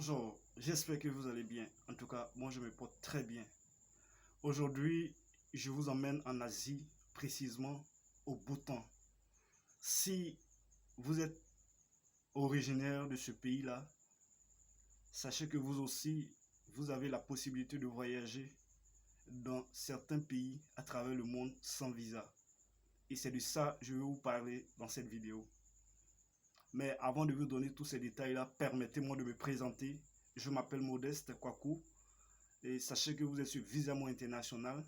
Bonjour, j'espère que vous allez bien. En tout cas, moi je me porte très bien. Aujourd'hui, je vous emmène en Asie, précisément au Bhoutan. Si vous êtes originaire de ce pays-là, sachez que vous aussi, vous avez la possibilité de voyager dans certains pays à travers le monde sans visa. Et c'est de ça que je vais vous parler dans cette vidéo. Mais avant de vous donner tous ces détails-là, permettez-moi de me présenter. Je m'appelle Modeste Kwaku. Et sachez que vous êtes sur Visamo International,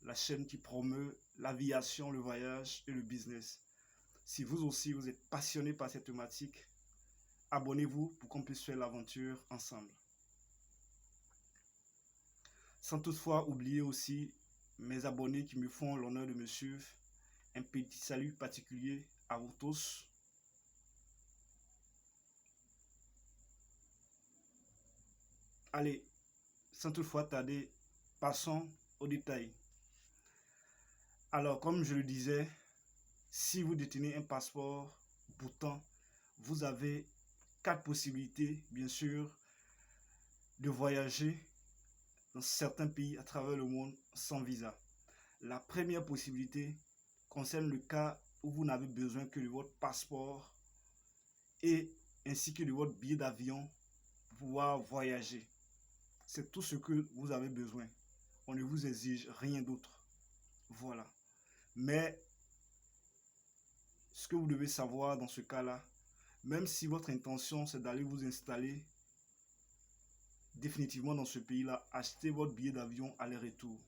la chaîne qui promeut l'aviation, le voyage et le business. Si vous aussi vous êtes passionné par cette thématique, abonnez-vous pour qu'on puisse faire l'aventure ensemble. Sans toutefois oublier aussi mes abonnés qui me font l'honneur de me suivre. Un petit salut particulier à vous tous. Allez, sans toutefois tarder, passons aux détails. Alors, comme je le disais, si vous détenez un passeport Bhoutan, vous avez 4 possibilités, bien sûr, de voyager dans certains pays à travers le monde sans visa. La première possibilité concerne le cas où vous n'avez besoin que de votre passeport et ainsi que de votre billet d'avion pour pouvoir voyager. C'est tout ce que vous avez besoin. On ne vous exige rien d'autre. Voilà. Mais ce que vous devez savoir dans ce cas-là, même si votre intention c'est d'aller vous installer définitivement dans ce pays-là, achetez votre billet d'avion aller-retour.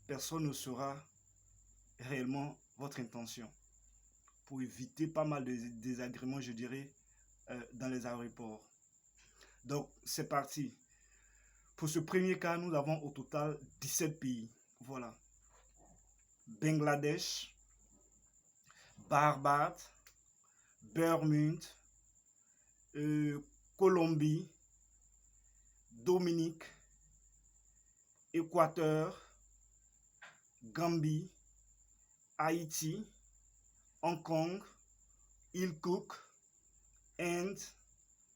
Personne ne saura réellement votre intention pour éviter pas mal de désagréments, je dirais, dans les aéroports. Donc, c'est parti. Pour ce premier cas, nous avons au total 17 pays. Voilà. Bangladesh, Barbade, Bermude, Colombie, Dominique, Équateur, Gambie, Haïti, Hong Kong, Île Cook, Inde,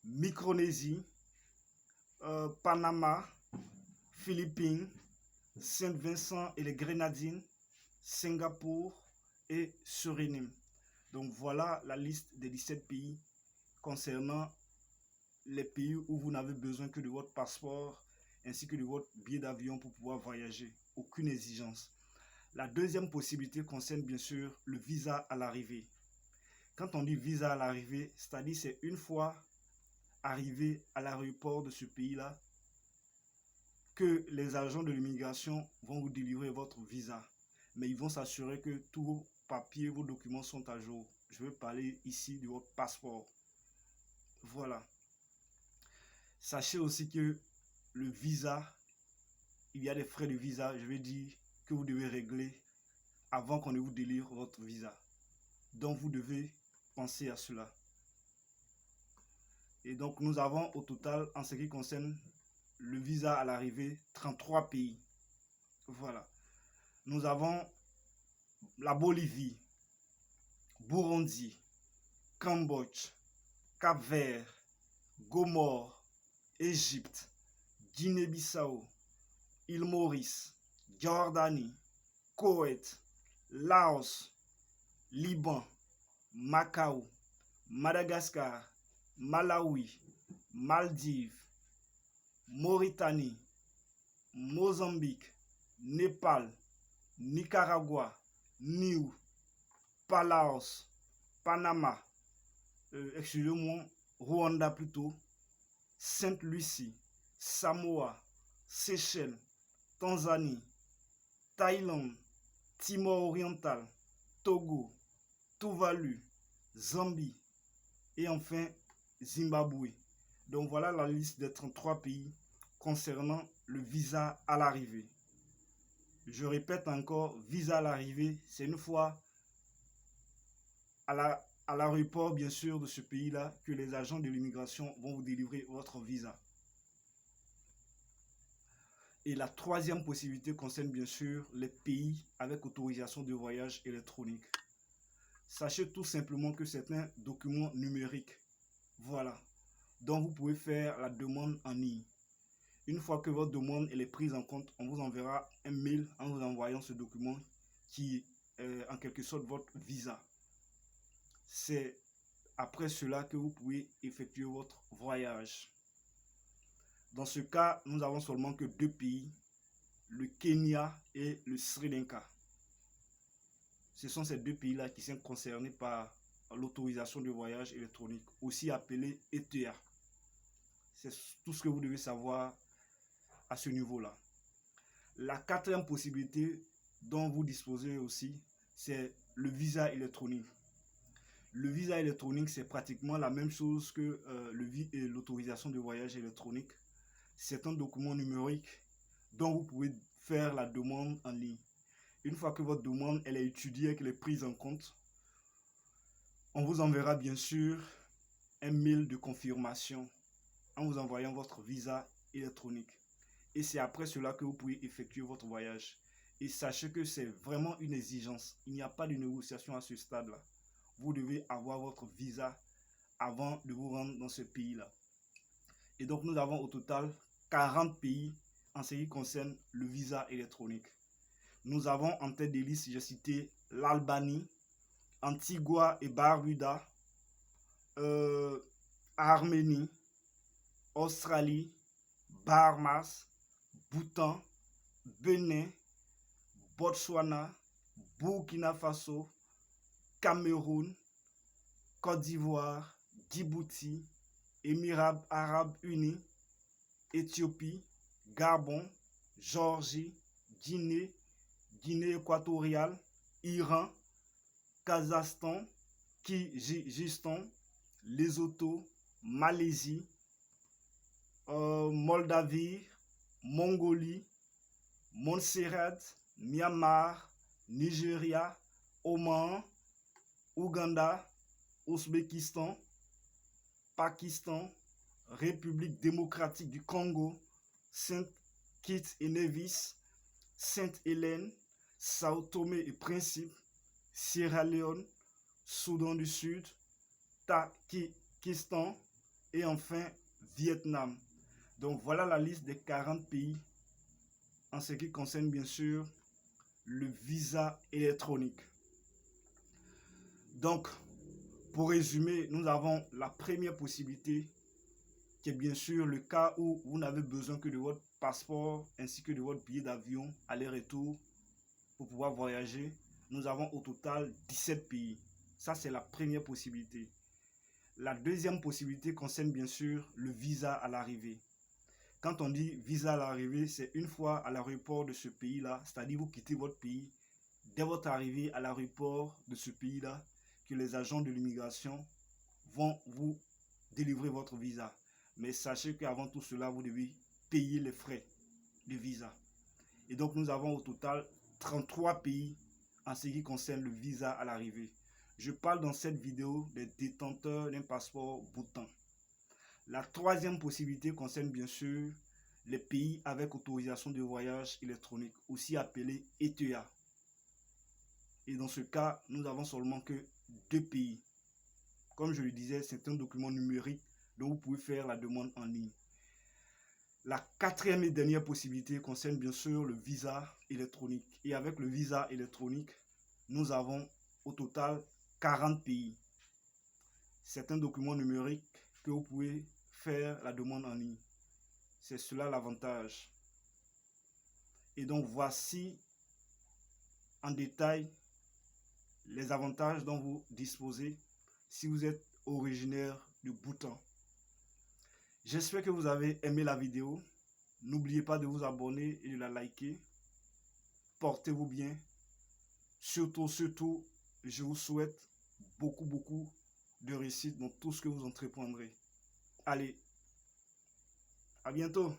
Micronésie, Panama, Philippines, Saint-Vincent et les Grenadines, Singapour et Suriname. Donc voilà la liste des 17 pays concernant les pays où vous n'avez besoin que de votre passeport ainsi que de votre billet d'avion pour pouvoir voyager. Aucune exigence. La deuxième possibilité concerne bien sûr le visa à l'arrivée. Quand on dit visa à l'arrivée, c'est-à-dire c'est une fois arrivé à l'aéroport de ce pays-là que les agents de l'immigration vont vous délivrer votre visa. Mais ils vont s'assurer que tous vos papiers, vos documents sont à jour. Je vais parler ici de votre passeport. Voilà. Sachez aussi que le visa, il y a des frais de visa, je vais dire, que vous devez régler avant qu'on ne vous délivre votre visa. Donc vous devez penser à cela. Et donc nous avons au total, en ce qui concerne le visa à l'arrivée, 33 pays. Voilà. Nous avons la Bolivie, Burundi, Cambodge, Cap-Vert, Gomore, Égypte, Guinée-Bissau, île Maurice, Jordanie, Koweït, Laos, Liban, Macao, Madagascar, Malawi, Maldives, Mauritanie, Mozambique, Népal, Nicaragua, Niue, Palaos, Panama, excusez-moi, Rwanda plutôt, Sainte-Lucie, Samoa, Seychelles, Tanzanie, Thaïlande, Timor oriental, Togo, Tuvalu, Zambie et enfin Zimbabwe. Donc voilà la liste des 33 pays concernant le visa à l'arrivée. Je répète encore, visa à l'arrivée, c'est une fois à l'aéroport, bien sûr, de ce pays-là, que les agents de l'immigration vont vous délivrer votre visa. Et la troisième possibilité concerne bien sûr les pays avec autorisation de voyage électronique. Sachez tout simplement que c'est un document numérique. Voilà. dont vous pouvez faire la demande en ligne. Une fois que votre demande elle est prise en compte, on vous enverra un mail en vous envoyant ce document qui est en quelque sorte votre visa. C'est après cela que vous pouvez effectuer votre voyage. Dans ce cas, nous avons seulement que 2 pays, le Kenya et le Sri Lanka. Ce sont ces 2 pays-là qui sont concernés par l'autorisation de voyage électronique, aussi appelée ETA. C'est tout ce que vous devez savoir à ce niveau-là. La 4e possibilité dont vous disposez aussi, c'est le visa électronique. Le visa électronique, c'est pratiquement la même chose que l'autorisation de voyage électronique. C'est un document numérique dont vous pouvez faire la demande en ligne. Une fois que votre demande elle est étudiée, qu'elle est prise en compte, on vous enverra bien sûr un mail de confirmation en vous envoyant votre visa électronique. Et c'est après cela que vous pouvez effectuer votre voyage. Et sachez que c'est vraiment une exigence. Il n'y a pas de négociation à ce stade-là. Vous devez avoir votre visa avant de vous rendre dans ce pays-là. Et donc nous avons au total 40 pays en ce qui concerne le visa électronique. Nous avons en tête des listes, j'ai cité l'Albanie, Antigua et Barbuda, Arménie, Australie, Bahamas, Bhoutan, Bénin, Botswana, Burkina Faso, Cameroun, Côte d'Ivoire, Djibouti, Émirats Arabes Unis, Éthiopie, Gabon, Géorgie, Guinée, Guinée équatoriale, Iran, Kazakhstan, Kirghizistan, Lesotho, Malaisie, Moldavie, Mongolie, Montserrat, Myanmar, Nigeria, Oman, Ouganda, Ouzbékistan, Pakistan, République démocratique du Congo, Saint-Kitts et Nevis, Sainte-Hélène, Sao Tomé et Principe, Sierra Leone, Soudan du Sud, Tadjikistan et enfin Vietnam. Donc voilà la liste des 40 pays en ce qui concerne bien sûr le visa électronique. Donc pour résumer, nous avons la première possibilité qui est bien sûr le cas où vous n'avez besoin que de votre passeport ainsi que de votre billet d'avion aller-retour pour pouvoir voyager. Nous avons au total 17 pays. Ça, c'est la première possibilité. La deuxième possibilité concerne bien sûr le visa à l'arrivée. Quand on dit visa à l'arrivée, c'est une fois à l'aéroport de ce pays-là, c'est-à-dire vous quittez votre pays, dès votre arrivée à l'aéroport de ce pays-là, que les agents de l'immigration vont vous délivrer votre visa. Mais sachez qu'avant tout cela, vous devez payer les frais de visa. Et donc, nous avons au total 33 pays en ce qui concerne le visa à l'arrivée. Je parle dans cette vidéo des détenteurs d'un passeport Bhoutan. La troisième possibilité concerne bien sûr les pays avec autorisation de voyage électronique, aussi appelé ETA. Et dans ce cas, nous n'avons seulement que 2 pays. Comme je le disais, c'est un document numérique dont vous pouvez faire la demande en ligne. La quatrième et dernière possibilité concerne bien sûr le visa électronique. Et avec le visa électronique, nous avons au total 40 pays. C'est un document numérique que vous pouvez faire la demande en ligne. C'est cela l'avantage. Et donc voici en détail les avantages dont vous disposez si vous êtes originaire du Bhoutan. J'espère que vous avez aimé la vidéo. N'oubliez pas de vous abonner et de la liker. Portez-vous bien. Surtout, je vous souhaite beaucoup de réussite dans tout ce que vous entreprendrez. Allez, à bientôt.